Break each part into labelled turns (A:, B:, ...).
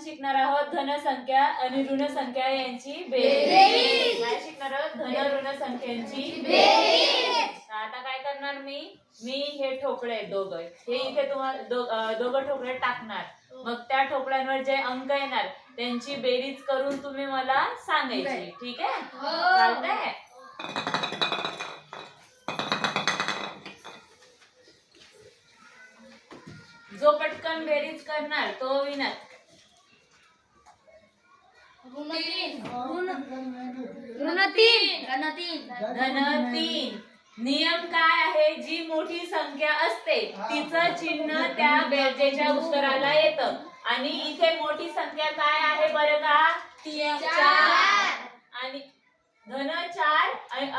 A: शिकणार आहोत धन संख्या आणि ऋण संख्या यांची बेरीज. काय शिकणार आहोत? धन ऋण संख्यांची बेरीज. आता काय करणार मी हे ठोकळे दोघं हे इथे तुम्हाला दोघं ठोकळे टाकणार. मग त्या ठोकळ्यांवर जे अंक येणार त्यांची बेरीज करून तुम्ही मला सांगायची. ठीक आहे? चालतंय? जो पटकन बेरीज करणार तो विनर. धन 3. नियम काय आहे? जी मोठी संख्या असते तिचं चिन्ह त्या बेरजेच्या उत्तराला येतं. आणि इथे मोठी संख्या काय आहे बरं का? 4. आणि धन 4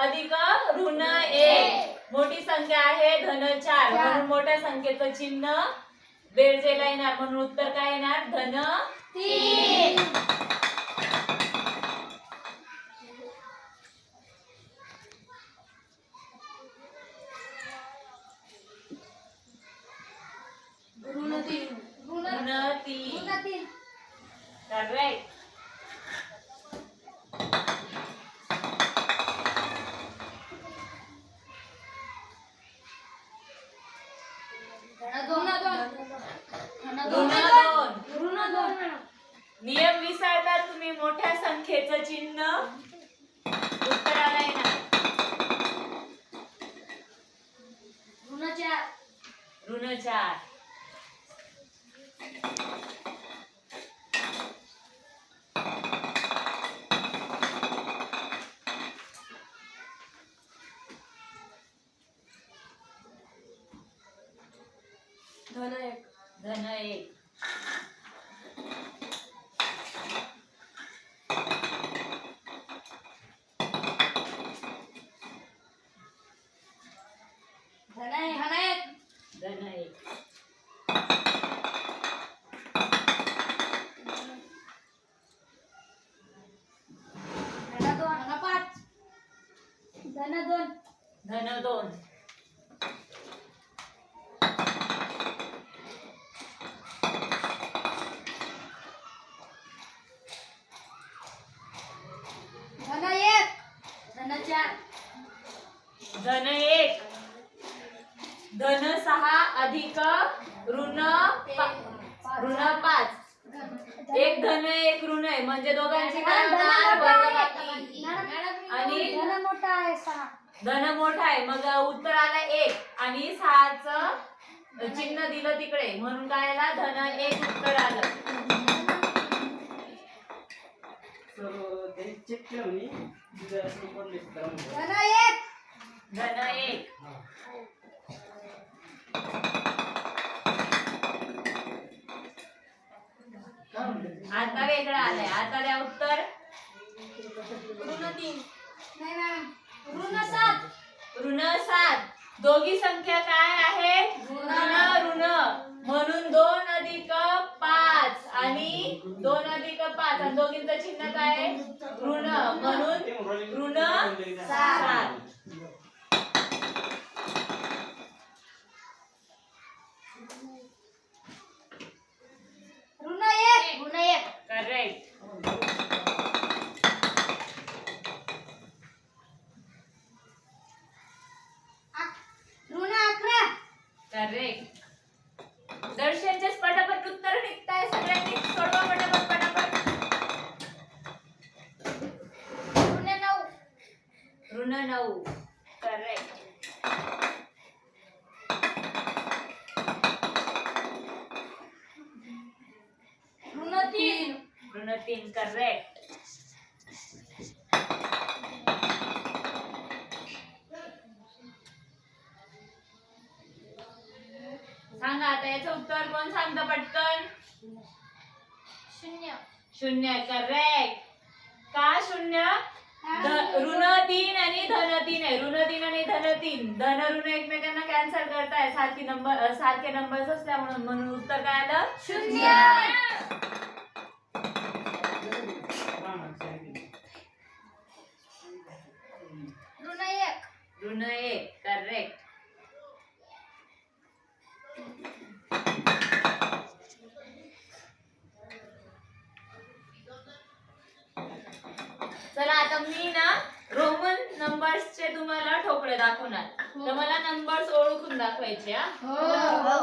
A: अधिक ऋण 1. मोठी संख्या आहे धन 4 म्हणून मोठ्या संख्येचं चिन्ह बेरजेला येणार म्हणून उत्तर काय येणार? धन 3. ऋण 3. करेक्ट. ऋण 2. नियम विसरता तुम्ही मोठ्या संख्येचं चिन्ह उत्तराला येणार. ऋण 4. धन 1. धन 1. धन 2. धन 1. धन 6 अधिक ऋण 5. एक धन एक ऋण आहे म्हणजे दोघांची काय होणार? वजाबाकी. आणि धन मोठा आहे मग उत्तर आलं 1 आणि 6चं चिन्ह दिलं तिकडे म्हणून काय आला? धन 1 उत्तर आलं. धन 1. आता वेगळं आलंय. आता द्या उत्तर. ऋण 7. दोघी संख्या काय आहे? ऋण म्हणून 2 अधिक 5 आणि 2 अधिक 5 आणि दोघींचं चिन्ह काय आहे? ऋण म्हणून ऋण 7. करेक्ट. करेक्ट. दर्शनचेच पटापट उत्तर निघताय सगळ्यांनी. सोडवा पटापट. ऋण 9. करेक्ट. ऋण 3. करेक्ट. सांगा आता याचं उत्तर कोण सांगतं पटकन? 0. करेक्ट. का 0? ऋण 3 आणि धन 3 आहे. ऋण 3 आणि धन 3. धन ऋण एकमेकांना कॅन्सल करताय सारखे नंबर्स असल्यामुळे म्हणून उत्तर काय आलं? 0. ऋण 1. करेक्ट. चला आता मी ना रोमन नंबर्सचे तुम्हाला ठोकळे दाखवणार. तर मला नंबर्स ओळखून दाखवायचे हा.
B: हो.